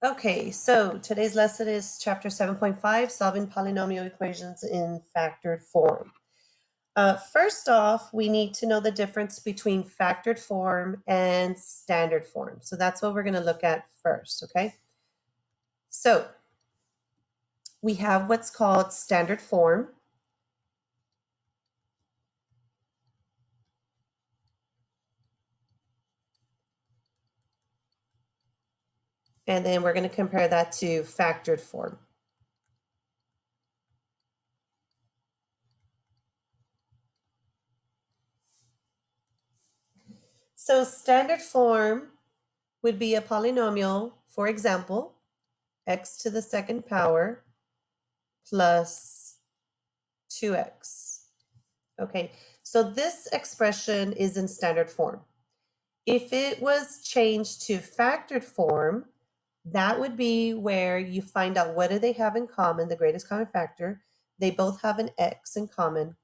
Okay, so today's lesson is chapter 7.5, solving polynomial equations in factored form. First off, we need to know the difference between factored form and standard form. So that's what we're going to look at first, okay? So we have what's called standard form. And then we're going to compare that to factored form. So standard form would be a polynomial, for example, x to the second power plus 2x. Okay, so this expression is in standard form. If it was changed to factored form, that would be where you find out what do they have in common, the greatest common factor. They both have an x in common.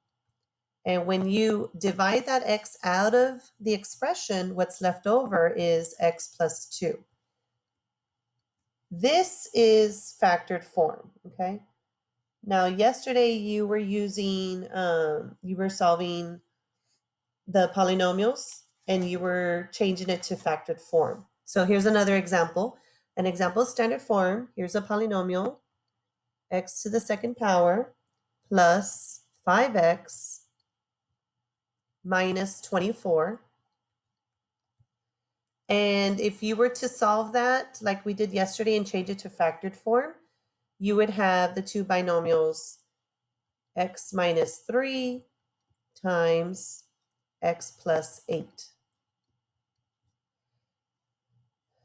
And when you divide that x out of the expression, what's left over is x plus 2. This is factored form, okay? Now, yesterday you were using, you were solving the polynomials and you were changing it to factored form. So here's another example. An example of standard form. Here's a polynomial, x to the second power plus 5x minus 24. And if you were to solve that like we did yesterday and change it to factored form, you would have the two binomials x minus 3 times x plus 8.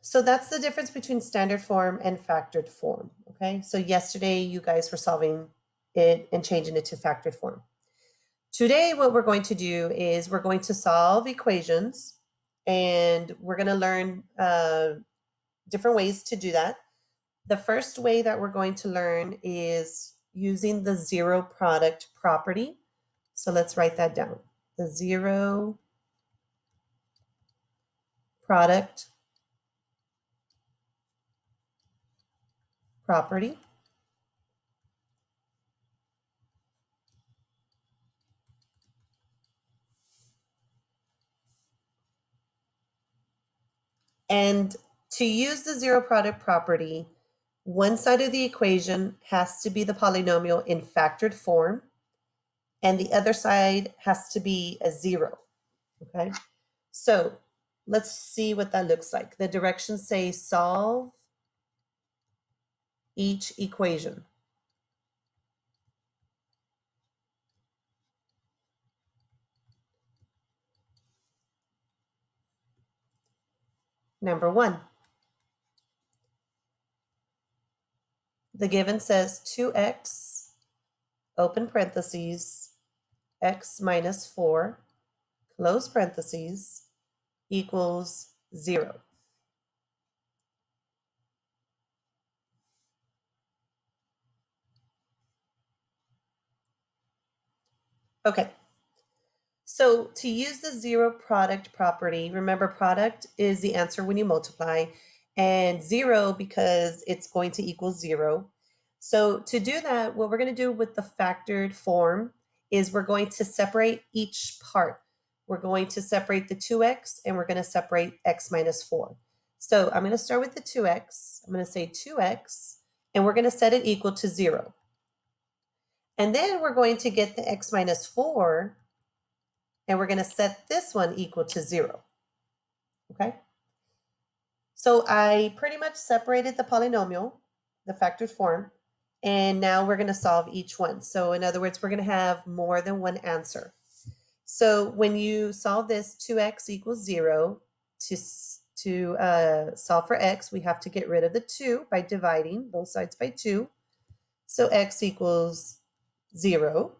So that's the difference between standard form and factored form, okay? So yesterday you guys were solving it and changing it to factored form. Today what we're going to do is we're going to solve equations and we're going to learn different ways to do that. The first way that we're going to learn is using the zero product property. So let's write that down. The zero product property. And to use the zero product property, one side of the equation has to be the polynomial in factored form, and the other side has to be a 0, okay? So let's see what that looks like. The directions say solve each equation. Number 1, the given says 2x, open parentheses, x minus 4, close parentheses, equals 0. Okay, so to use the zero product property, remember product is the answer when you multiply, and 0 because it's going to equal 0. So to do that, what we're going to do with the factored form is we're going to separate each part. We're going to separate the 2x and we're going to separate x minus 4. So I'm going to start with the 2x. I'm going to say 2x, and we're going to set it equal to 0. And then we're going to get the x minus 4, and we're going to set this one equal to 0, okay? So I pretty much separated the polynomial, the factored form, and now we're going to solve each one. So in other words, we're going to have more than one answer. So when you solve this, 2x equals 0, to solve for x, we have to get rid of the 2 by dividing both sides by 2. So x equals 0.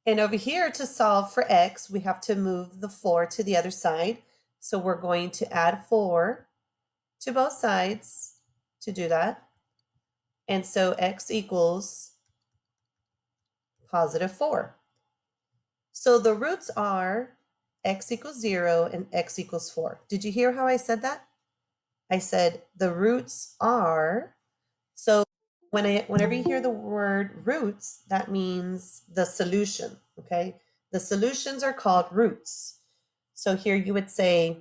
And over here, to solve for x, we have to move the 4 to the other side. So we're going to add 4 to both sides to do that. And so x equals positive 4. So the roots are x equals 0 and x equals 4. Did you hear how I said that? I said the roots are. So whenever you hear the word roots, that means the solution, okay? The solutions are called roots. So here you would say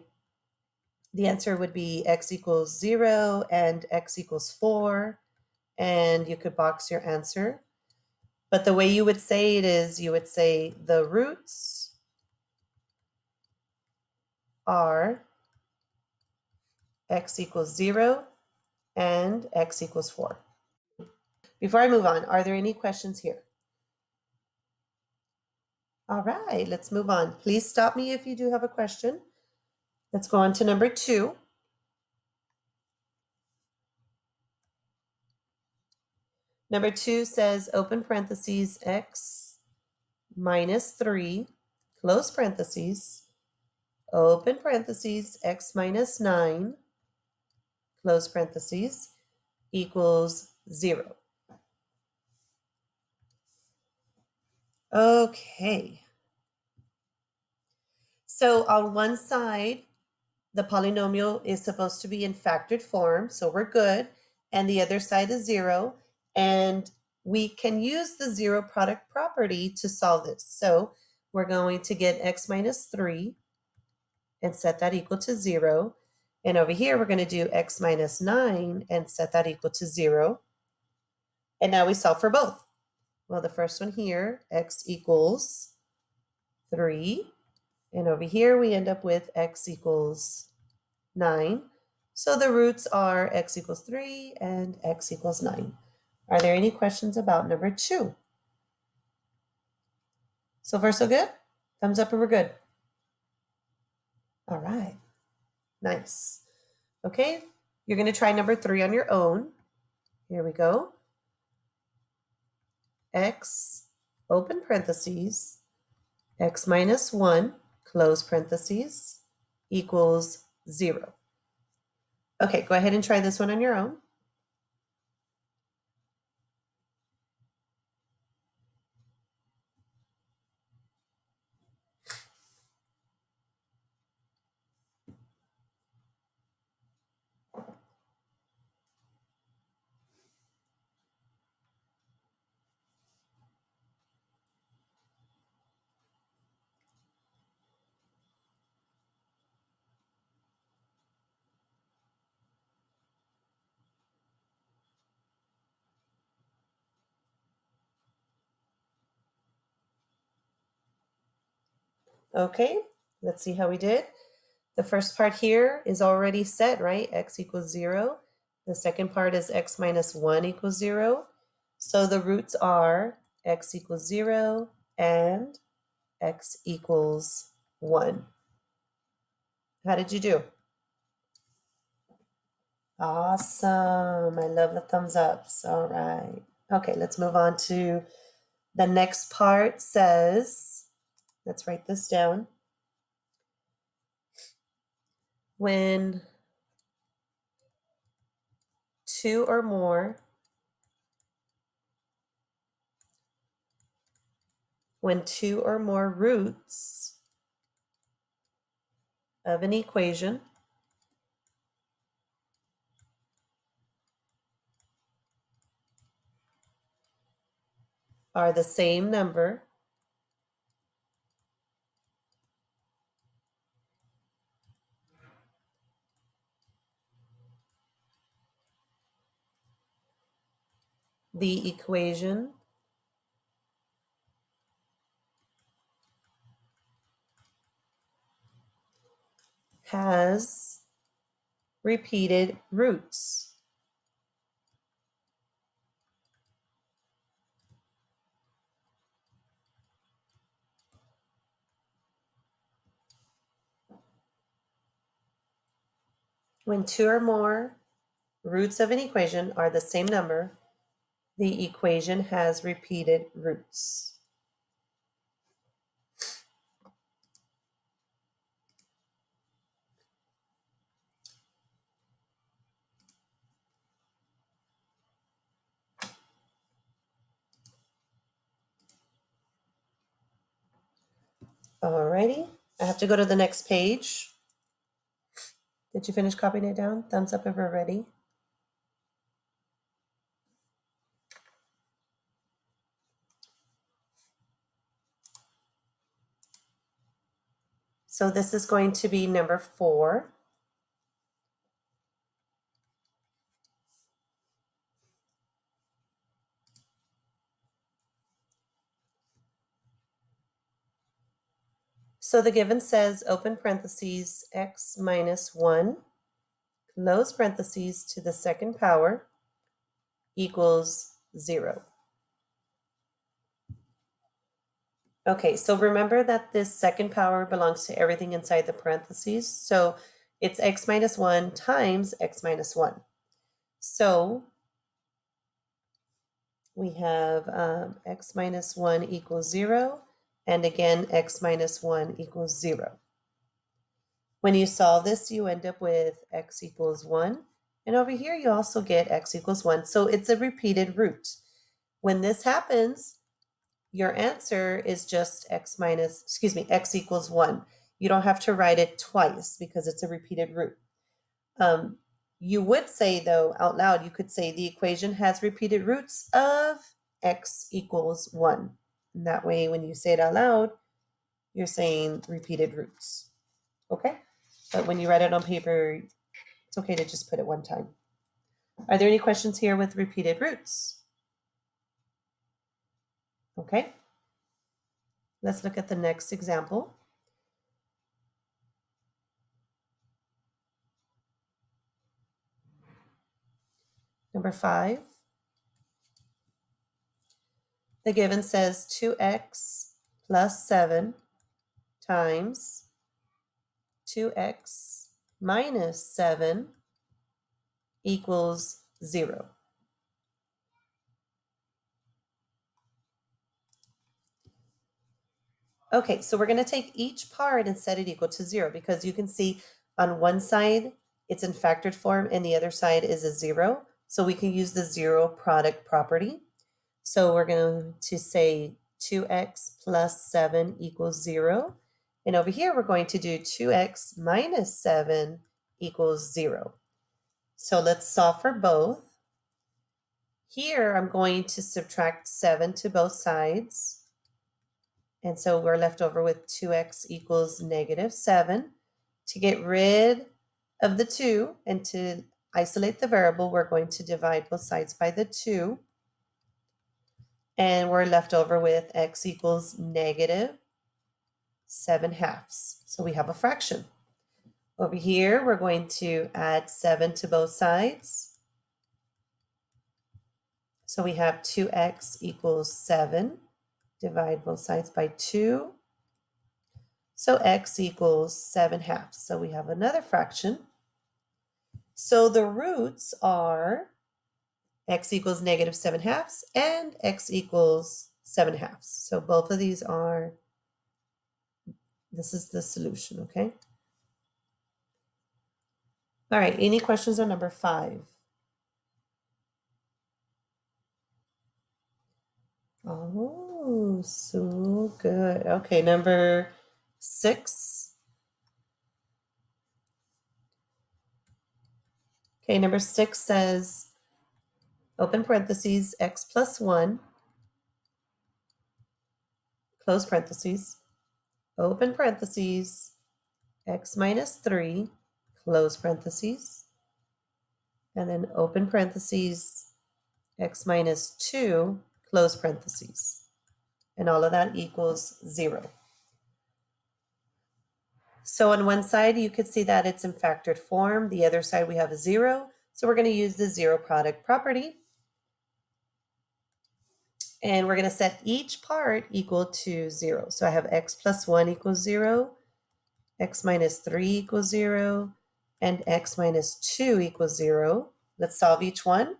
the answer would be x equals 0 and x equals 4, and you could box your answer. But the way you would say it is you would say the roots are x equals 0 and x equals 4. Before I move on, are there any questions here? All right, let's move on. Please stop me if you do have a question. Let's go on to number 2. Number 2 says open parentheses x minus 3, close parentheses, open parentheses, x minus 9, close parentheses, equals 0. Okay. So on one side, the polynomial is supposed to be in factored form, so we're good. And the other side is 0. And we can use the zero product property to solve this. So we're going to get x minus 3 and set that equal to 0. And over here, we're going to do x minus 9 and set that equal to 0. And now we solve for both. Well, the first one here, x equals 3. And over here, we end up with x equals 9. So the roots are x equals 3 and x equals 9. Are there any questions about number 2? So far, so good? Thumbs up and we're good. All right. Nice. Okay, you're going to try number 3 on your own. Here we go. X, open parentheses, x minus 1, close parentheses, equals 0. Okay, go ahead and try this one on your own. Okay, let's see how we did. The first part here is already set, right? X equals 0. The second part is x minus 1 equals 0. So the roots are x equals 0 and x equals 1. How did you do? Awesome. I love the thumbs ups. All right. Okay, let's move on to the next part says, let's write this down. When two or more roots of an equation are the same number, the equation has repeated roots. When two or more roots of an equation are the same number, the equation has repeated roots. Alrighty, I have to go to the next page. Did you finish copying it down? Thumbs up if we're ready. So this is going to be number 4. So the given says, open parentheses, x minus 1, close parentheses, to the second power equals 0. Okay, so remember that this second power belongs to everything inside the parentheses. So it's x minus 1 times x minus 1. So we have x minus 1 equals 0, and again, x minus 1 equals 0. When you solve this, you end up with x equals 1. And over here, you also get x equals 1. So it's a repeated root. When this happens, your answer is just x equals 1. You don't have to write it twice because it's a repeated root. You would say, though, out loud, you could say the equation has repeated roots of x equals 1. And that way, when you say it out loud, you're saying repeated roots. Okay? But when you write it on paper, it's okay to just put it one time. Are there any questions here with repeated roots? Okay. Let's look at the next example. Number 5. The given says 2x plus 7 times 2x minus 7 equals 0. Okay, so we're going to take each part and set it equal to 0 because you can see on one side it's in factored form and the other side is a 0. So we can use the 0 product property. So we're going to say 2x plus 7 equals 0. And over here, we're going to do 2x minus 7 equals 0. So let's solve for both. Here, I'm going to subtract 7 to both sides. And so we're left over with 2x equals negative 7. To get rid of the 2 and to isolate the variable, we're going to divide both sides by the 2. And we're left over with x equals negative 7/2. So we have a fraction. Over here, we're going to add 7 to both sides. So we have 2x equals 7. Divide both sides by 2. So x equals 7/2. So we have another fraction. So the roots are x equals negative 7/2 and x equals 7/2. So both of these are, this is the solution, okay? All right, any questions on number 5? Oh, so good. Okay, number 6. Okay, number 6 says, open parentheses, x plus 1, close parentheses, open parentheses, x minus 3, close parentheses, and then open parentheses, x minus 2, close parentheses. And all of that equals 0. So on one side, you could see that it's in factored form. The other side, we have a 0. So we're going to use the 0 product property. And we're going to set each part equal to 0. So I have x plus 1 equals 0, x minus 3 equals 0, and x minus 2 equals 0. Let's solve each one.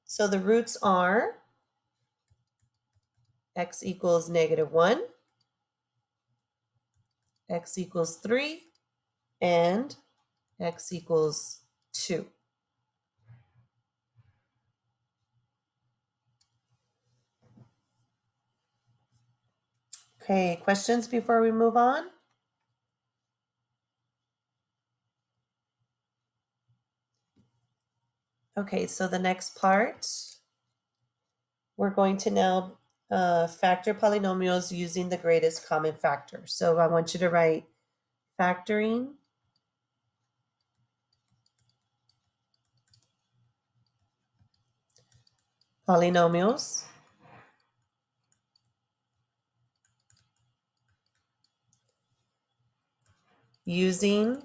So the roots are x equals negative 1, x equals 3, and x equals 2. Okay, questions before we move on? Okay, so the next part, we're going to now factor polynomials using the greatest common factor. So I want you to write factoring polynomials using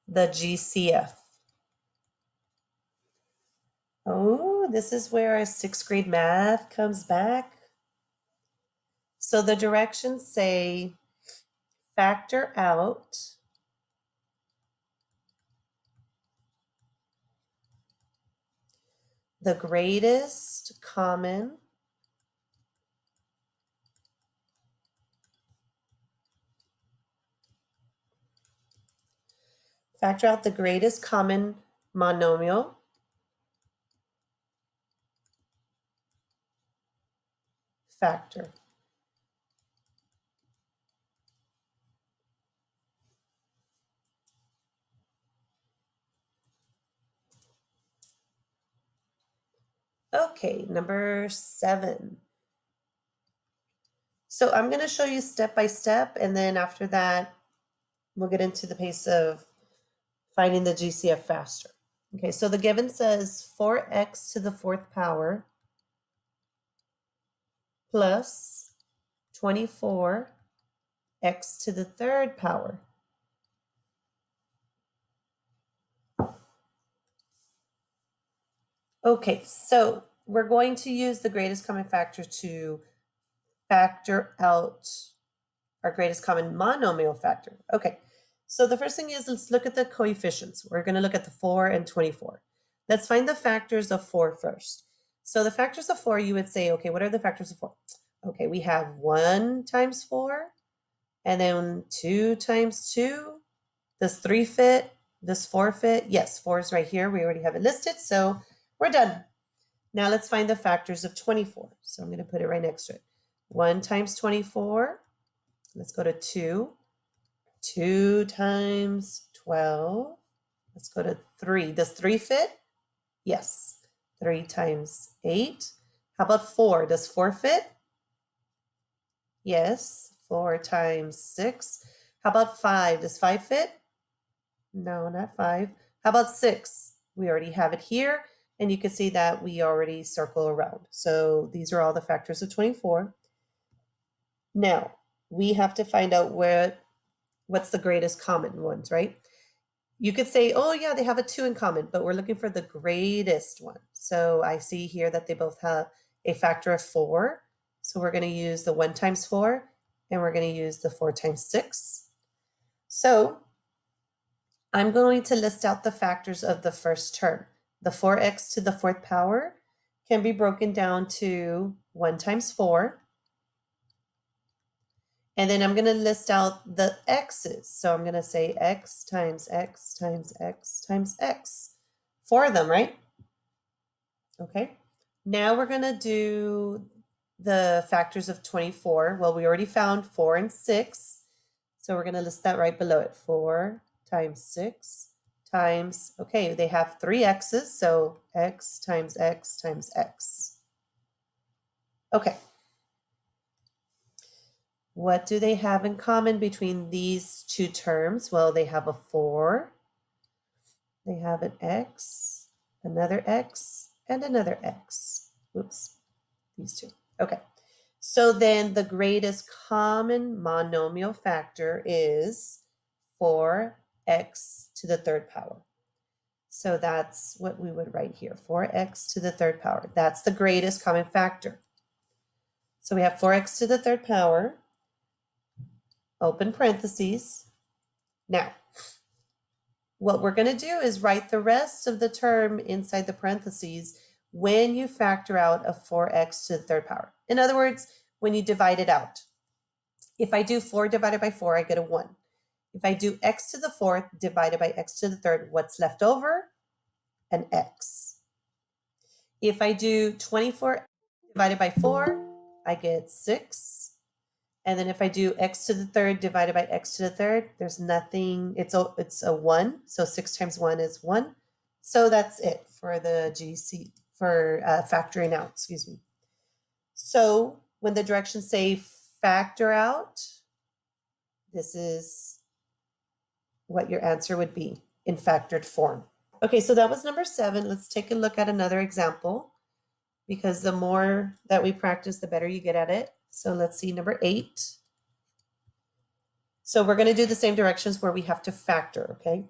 the GCF. Oh, this is where our 6th grade math comes back. So the directions say factor out the greatest common monomial factor. Okay, number 7. So I'm going to show you step by step, and then after that, we'll get into the pace of finding the GCF faster. Okay, so the given says 4x to the 4th power plus 24x to the 3rd power. Okay, so we're going to use the greatest common factor to factor out our greatest common monomial factor. Okay, so the first thing is let's look at the coefficients. We're going to look at the 4 and 24. Let's find the factors of 4 first. So the factors of 4, you would say, okay, what are the factors of 4? Okay, we have 1 times 4, and then 2 times 2. Does 3 fit? Does 4 fit? Yes, 4 is right here. We already have it listed, so we're done. Now let's find the factors of 24. So I'm going to put it right next to it. 1 times 24. Let's go to 2. 2 times 12. Let's go to 3. Does 3 fit? Yes. 3 times 8. How about 4? Does 4 fit? Yes. 4 times 6. How about 5? Does 5 fit? No, not 5. How about 6? We already have it here, and you can see that we already circle around. So these are all the factors of 24. Now, we have to find out what's the greatest common ones, right? You could say, oh yeah, they have a 2 in common, but we're looking for the greatest one. So I see here that they both have a factor of 4. So we're going to use the 1 times 4, and we're going to use the 4 times 6. So I'm going to list out the factors of the first term. The 4x to the 4th power can be broken down to 1 times 4. And then I'm going to list out the x's. So I'm going to say x times x times x times x. 4 of them, right? Okay. Now we're going to do the factors of 24. Well, we already found 4 and 6. So we're going to list that right below it. 4 times 6 times, okay, they have 3 x's. So x times x times x. Okay. What do they have in common between these two terms? Well, they have a 4, they have an x, another x, and another x. Oops, these two. Okay, so then the greatest common monomial factor is 4x to the 3rd power. So that's what we would write here, 4x to the 3rd power. That's the greatest common factor. So we have 4x to the 3rd power, open parentheses. Now, what we're going to do is write the rest of the term inside the parentheses when you factor out a 4x to the 3rd power. In other words, when you divide it out. If I do 4 divided by 4, I get a 1. If I do x to the 4th divided by x to the 3rd, what's left over? An x. If I do 24 divided by 4, I get 6. And then if I do x to the third divided by x to the third, there's nothing, it's a 1. So 6 times 1 is 1. So that's it for the GC, for factoring out, excuse me. So when the directions say factor out, this is what your answer would be in factored form. Okay, so that was number 7. Let's take a look at another example, because the more that we practice, the better you get at it. So let's see number 8. So we're going to do the same directions where we have to factor, okay?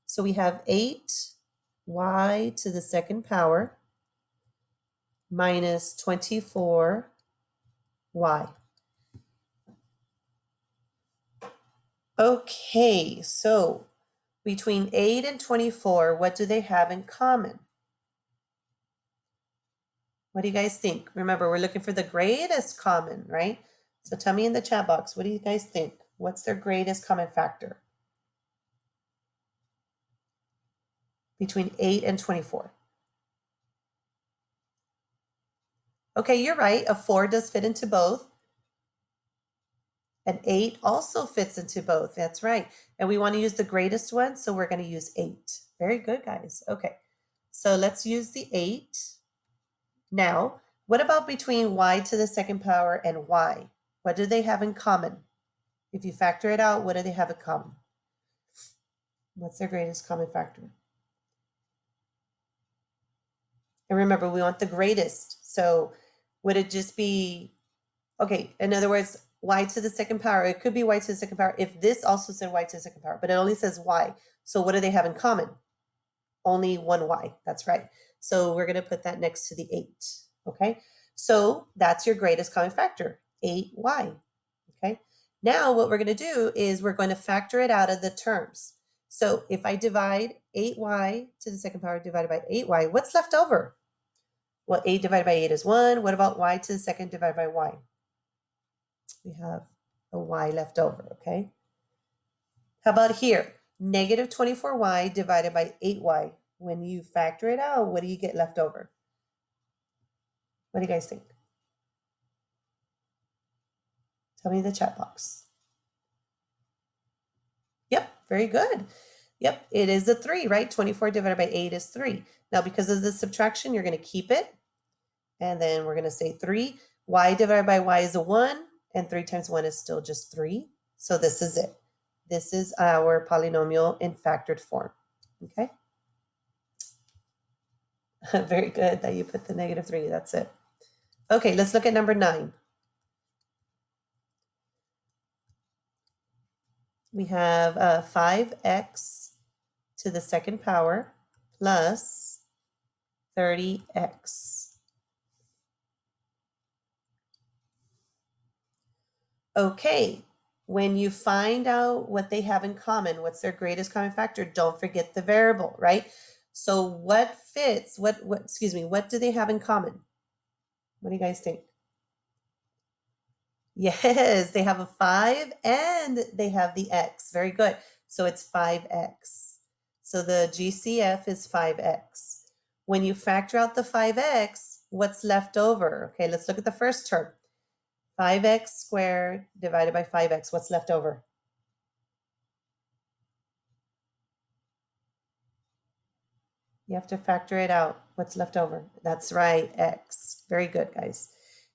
So we have 8y to the second power minus 24y. Okay, so between 8 and 24, what do they have in common? What do you guys think? Remember, we're looking for the greatest common, right? So tell me in the chat box, what do you guys think? What's their greatest common factor between 8 and 24? Okay, you're right. A 4 does fit into both. An 8 also fits into both. That's right. And we want to use the greatest one, so we're going to use 8. Very good, guys. Okay, so let's use the 8. Now, what about between y to the second power and y? What do they have in common? If you factor it out, what do they have in common? What's their greatest common factor? And remember, we want the greatest. So would it just be, okay, in other words, y to the second power, it could be y to the second power if this also said y to the second power, but it only says y. So what do they have in common? Only one y, that's right. So we're gonna put that next to the 8, okay? So that's your greatest common factor, 8y, okay? Now what we're gonna do is we're going to factor it out of the terms. So if I divide 8y to the second power divided by 8y, what's left over? Well, 8 divided by 8 is 1. What about y to the second divided by y? We have a y left over, okay? How about here? Negative 24y divided by 8y. When you factor it out, what do you get left over? What do you guys think? Tell me in the chat box. Yep, very good. Yep, it is a 3, right? 24 divided by 8 is 3. Now, because of the subtraction, you're going to keep it. And then we're going to say 3. Y divided by y is a 1. And 3 times 1 is still just 3. So this is it. This is our polynomial in factored form. Okay? Very good that you put the negative 3. That's it. Okay, let's look at number 9. We have 5x to the second power plus 30x. Okay, when you find out what they have in common, what's their greatest common factor, don't forget the variable, right? So what fits, what do they have in common? What do you guys think? Yes, they have a 5 and they have the x. Very good. So it's 5x. So the GCF is 5x. When you factor out the 5x, what's left over? Okay, let's look at the first term. 5x squared divided by 5x. What's left over? You have to factor it out. What's left over? That's right, x. Very good, guys.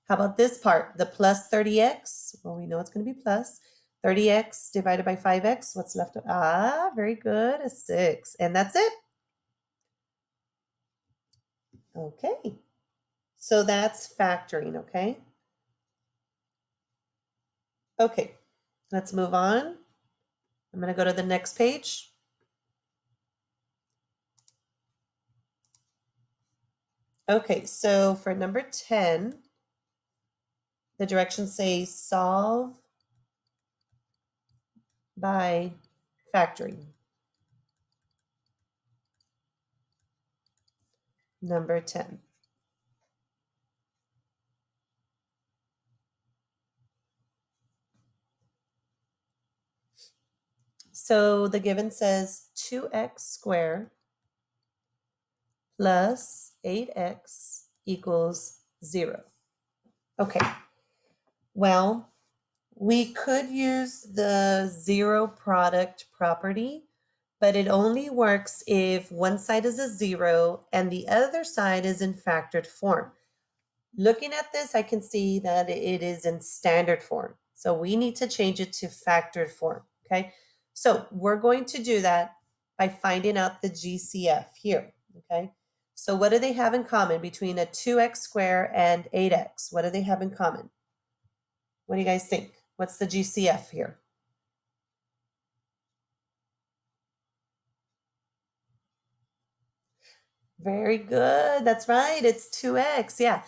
How about this part? The plus 30x. Well, we know it's going to be plus. 30x divided by 5x. What's left? Very good. A 6. And that's it. Okay. So that's factoring, okay? Okay. Let's move on. I'm going to go to the next page. Okay, so for number 10, the directions say solve by factoring. Number 10. So the given says 2x squared plus 8x equals 0. Okay, well, we could use the zero product property, but it only works if one side is a zero and the other side is in factored form. Looking at this, I can see that it is in standard form. So we need to change it to factored form, okay? So we're going to do that by finding out the GCF here, okay? So what do they have in common between a 2x squared and 8x? What do they have in common? What do you guys think? What's the GCF here? Very good. That's right. It's 2x. Yeah.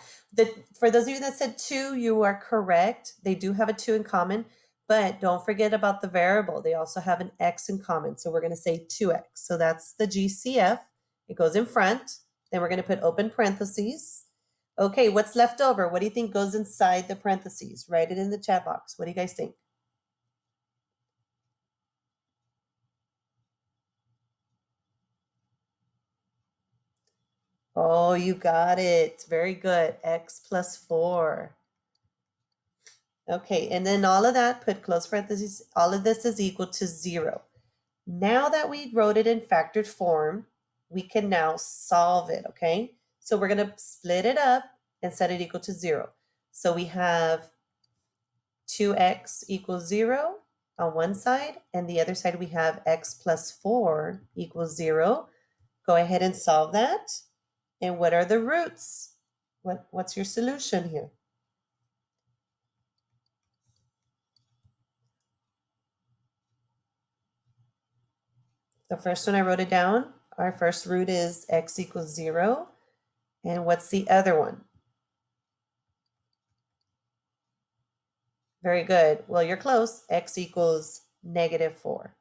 For those of you that said 2, you are correct. They do have a 2 in common, but don't forget about the variable. They also have an x in common. So we're going to say 2x. So that's the GCF. It goes in front. Then we're going to put open parentheses. Okay, what's left over? What do you think goes inside the parentheses? Write it in the chat box. What do you guys think? Oh, you got it. Very good. X plus 4. Okay, and then all of that, put close parentheses, all of this is equal to 0. Now that we wrote it in factored form, we can now solve it, okay? So we're going to split it up and set it equal to 0. So we have 2x equals 0 on one side, and the other side we have x plus 4 equals 0. Go ahead and solve that. And what are the roots? What's your solution here? The first one I wrote it down. Our first root is x equals 0. And what's the other one? Very good. Well, you're close. X equals -4.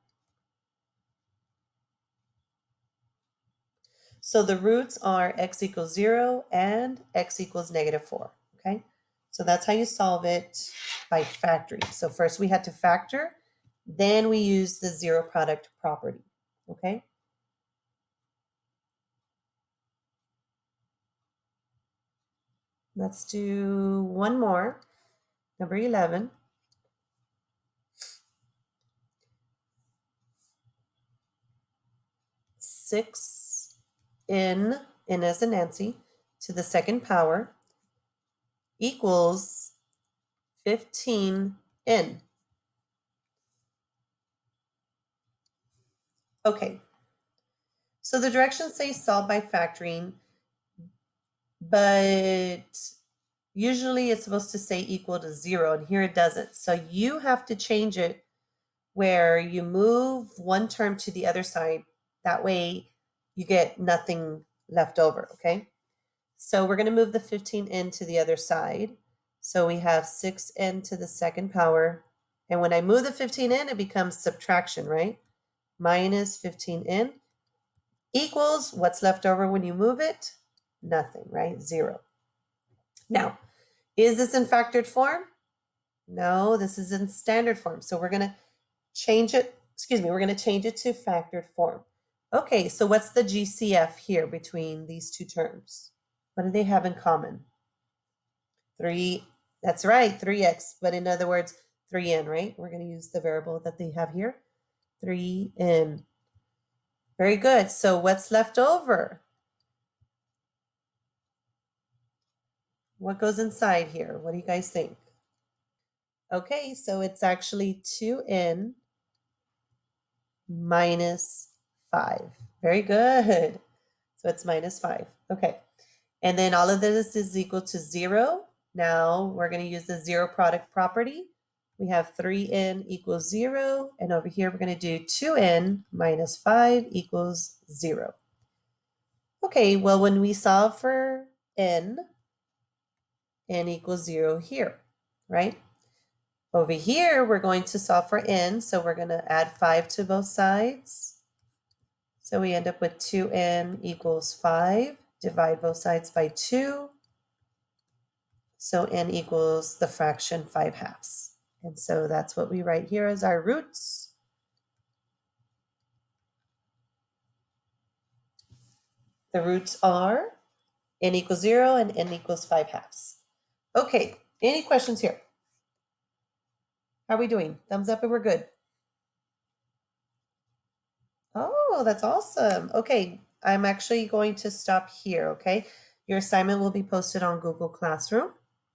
So the roots are x equals 0 and x equals -4. Okay? So that's how you solve it by factoring. So first we had to factor, then we use the zero product property. Okay? Let's do one more. Number 11. 6n, n as in Nancy, to the second power equals 15n. Okay, so the directions say solve by factoring, but usually it's supposed to say equal to 0, and here it doesn't. So you have to change it where you move one term to the other side. That way you get nothing left over, okay? So we're going to move the 15n to the other side. So we have 6n to the second power. And when I move the 15n, it becomes subtraction, right? Minus 15n equals what's left over when you move it? Nothing, right? 0. Now, is this in factored form? No, this is in standard form. So we're going to change it. We're going to change it to factored form. Okay, so what's the GCF here between these two terms? What do they have in common? 3, that's right, 3x, but in other words, 3n, right? We're going to use the variable that they have here, 3n. Very good. So what's left over? What goes inside here? What do you guys think? Okay, so it's actually 2n minus 5. Very good. So it's minus 5. Okay. And then all of this is equal to 0. Now we're going to use the zero product property. We have 3n equals 0. And over here, we're going to do 2n minus 5 equals 0. Okay, well, when we solve for n equals 0 here, right? Over here, we're going to solve for n. So we're going to add 5 to both sides. So we end up with 2n equals 5. Divide both sides by 2. So n equals the fraction 5/2. And so that's what we write here as our roots. The roots are n equals 0 and n equals 5/2. Okay, Any questions here? How are we doing? Thumbs up and we're good. Oh, that's awesome. Okay, I'm actually going to stop here, okay? Your assignment will be posted on Google Classroom.